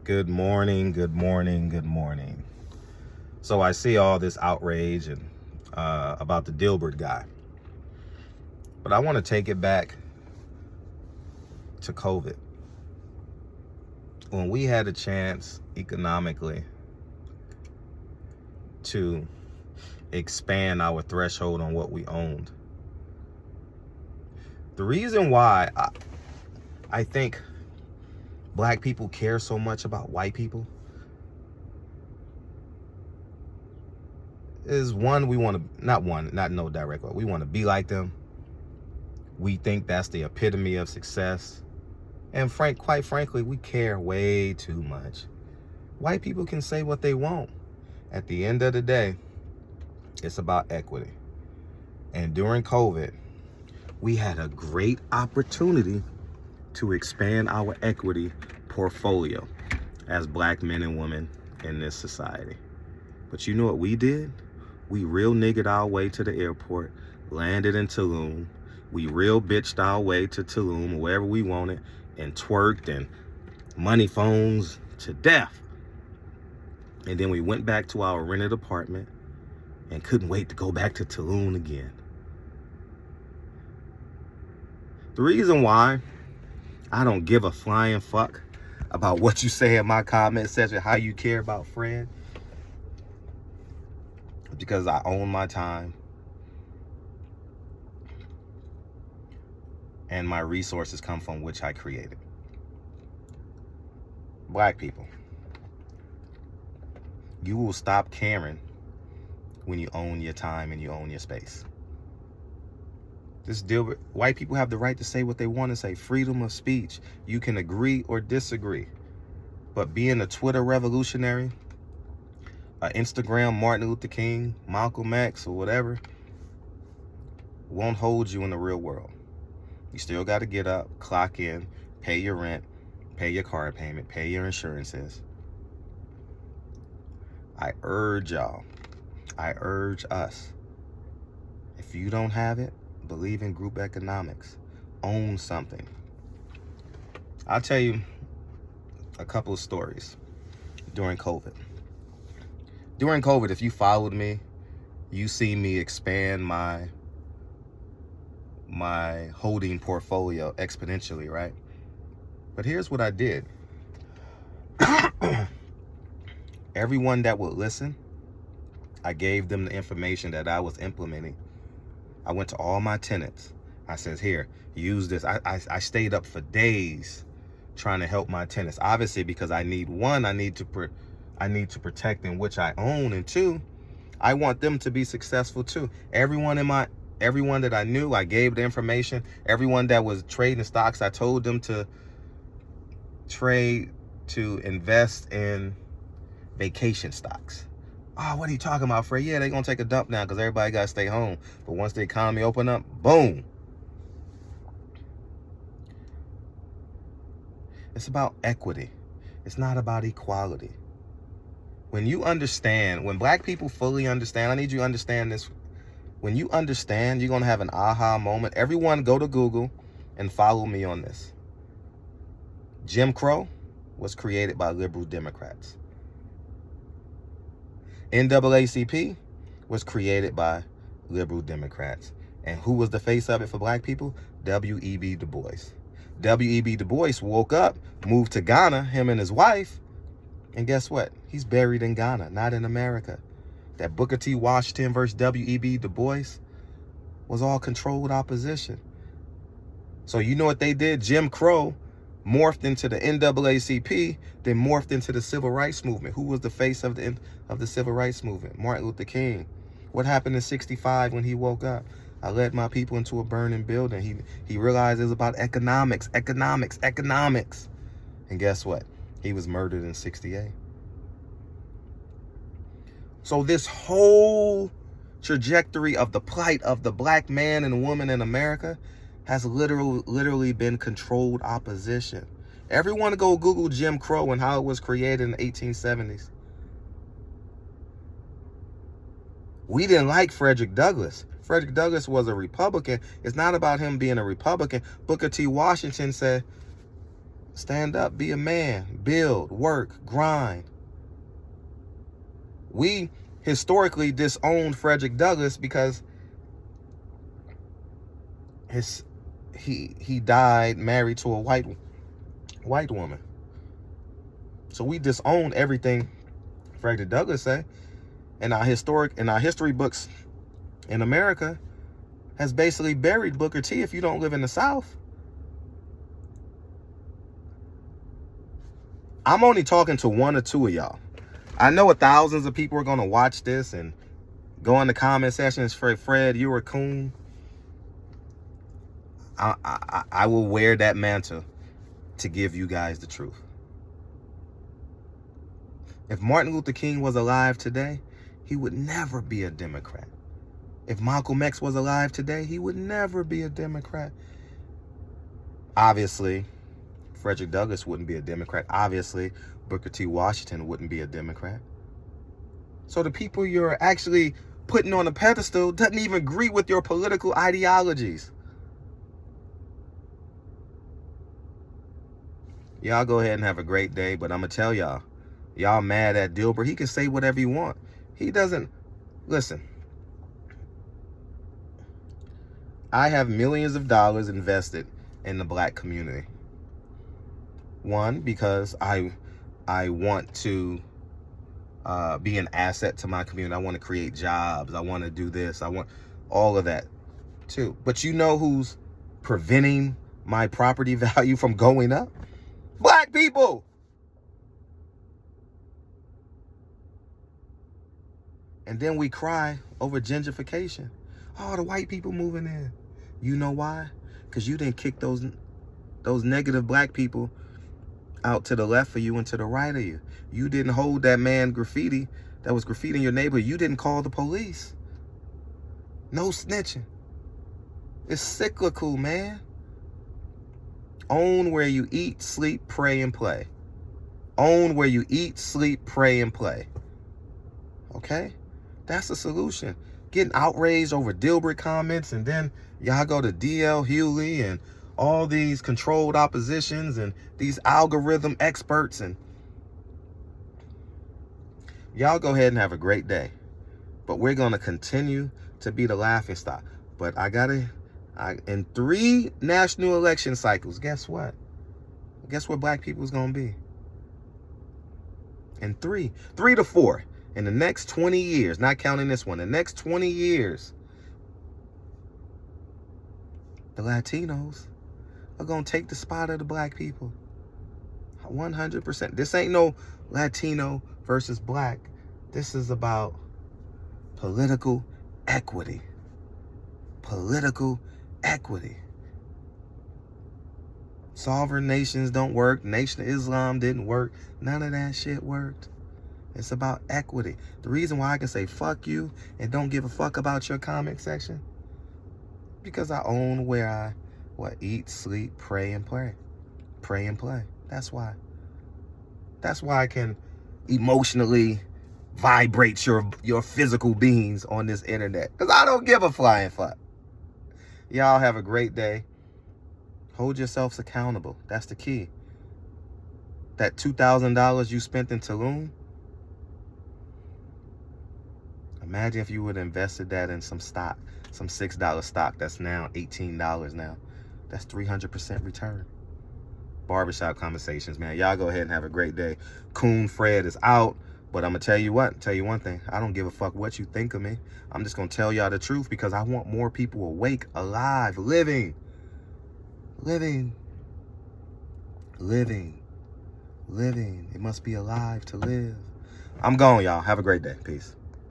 Good morning, good morning, good morning. So I see all this outrage and about the Dilbert guy. But I want to take it back to COVID. When we had a chance economically to expand our threshold on what we owned. The reason why I think Black people care so much about white people is one, we want to, not no direct, we want to be like them. We think that's the epitome of success. And quite frankly, we care way too much. White people can say what they want. At the end of the day, it's about equity. And during COVID, we had a great opportunity to expand our equity portfolio as Black men and women in this society. But you know what we did? We real niggered our way to the airport, landed in Tulum. We real bitched our way to Tulum or wherever we wanted and twerked and money phones to death. And then we went back to our rented apartment and couldn't wait to go back to Tulum again. The reason why I don't give a flying fuck about what you say in my comment section, how you care about Fred, is because I own my time and my resources come from which I created. Black people, you will stop caring when you own your time and you own your space. This deal, white people have the right to say what they want to say. Freedom of speech. You can agree or disagree. But being a Twitter revolutionary, Instagram Martin Luther King, Malcolm X, or whatever, won't hold you in the real world. You still got to get up, clock in, pay your rent, pay your car payment, pay your insurances. I urge y'all, I urge us, if you don't have it, believe in group economics, own something. I'll tell you a couple of stories during COVID. During COVID, if you followed me, you see me expand my holding portfolio exponentially, right? But here's what I did. Everyone that would listen, I gave them the information that I was implementing. I went to all my tenants. I said, here, use this. I stayed up for days trying to help my tenants. Obviously, because I need to protect in which I own, and two, I want them to be successful too. Everyone that I knew, I gave the information. Everyone that was trading stocks, I told them to invest in vacation stocks. Oh, what are you talking about, Fred? Yeah, they're going to take a dump now because everybody got to stay home. But once the economy open up, boom. It's about equity. It's not about equality. When you understand, when Black people fully understand, I need you to understand this. When you understand, you're going to have an aha moment. Everyone go to Google and follow me on this. Jim Crow was created by liberal Democrats. NAACP was created by liberal Democrats. And who was the face of it for Black people? W.E.B. Du Bois. W.E.B. Du Bois woke up, moved to Ghana, him and his wife, and guess what? He's buried in Ghana, not in America. That Booker T. Washington versus W.E.B. Du Bois was all controlled opposition. So you know what they did? Jim Crow morphed into the NAACP, then morphed into the civil rights movement. Who was the face of the civil rights movement? Martin Luther King. What happened in '65 when he woke up? I led my people into a burning building. He realized it was about economics. And guess what? He was murdered in '68. So this whole trajectory of the plight of the Black man and woman in America has literally been controlled opposition. Everyone go Google Jim Crow and how it was created in the 1870s. We didn't like Frederick Douglass. Frederick Douglass was a Republican. It's not about him being a Republican. Booker T. Washington said, Stand up, be a man, build, work, grind. We historically disowned Frederick Douglass because he died married to a white woman. So we disowned everything Frederick Douglass said. And our history books in America has basically buried Booker T if you don't live in the South. I'm only talking to one or two of y'all. I know thousands of people are going to watch this and go in the comment sections. Fred, you're a coon. I will wear that mantle to give you guys the truth. If Martin Luther King was alive today, he would never be a Democrat. If Malcolm X was alive today, he would never be a Democrat. Obviously, Frederick Douglass wouldn't be a Democrat. Obviously, Booker T. Washington wouldn't be a Democrat. So the people you're actually putting on a pedestal doesn't even agree with your political ideologies. Y'all go ahead and have a great day, but I'm going to tell y'all mad at Dilbert. He can say whatever you want. He doesn't. Listen, I have millions of dollars invested in the black community. One, because I want to be an asset to my community. I want to create jobs. I want to do this. I want all of that too. But you know who's preventing my property value from going up? Black people. And then we cry over gentrification. Oh, the white people moving in. You know why? Because you didn't kick those negative black people out to the left of you and to the right of you. You didn't hold that man that was graffitiing your neighborhood. You didn't call the police. No snitching. It's cyclical, man. Own where you eat, sleep, pray, and play. Own where you eat, sleep, pray, and play. Okay? That's the solution. Getting outraged over Dilbert comments, and then y'all go to D.L. Hughley and all these controlled oppositions and these algorithm experts, and y'all go ahead and have a great day. But we're going to continue to be the laughingstock. But in 3 national election cycles, guess what? Guess what black people's going to be? In 3 to 4. In the next 20 years, not counting this one, the next 20 years, the Latinos are going to take the spot of the black people. 100%. This ain't no Latino versus black. This is about political equity. Political equity. Sovereign nations don't work. Nation of Islam didn't work. None of that shit worked. It's about equity. The reason why I can say fuck you and don't give a fuck about your comment section, because I own where I eat, sleep, pray, and play. Pray and play. That's why. That's why I can emotionally vibrate your physical beings on this internet. Because I don't give a flying fuck. Y'all have a great day. Hold yourselves accountable. That's the key. That $2,000 you spent in Tulum, imagine if you would have invested that in some stock, some $6 stock that's now $18 now. That's 300% return. Barbershop conversations, man. Y'all go ahead and have a great day. Coon Fred is out. But I'm going to tell you one thing. I don't give a fuck what you think of me. I'm just going to tell y'all the truth because I want more people awake, alive, living. Living. It must be alive to live. I'm gone, y'all. Have a great day. Peace.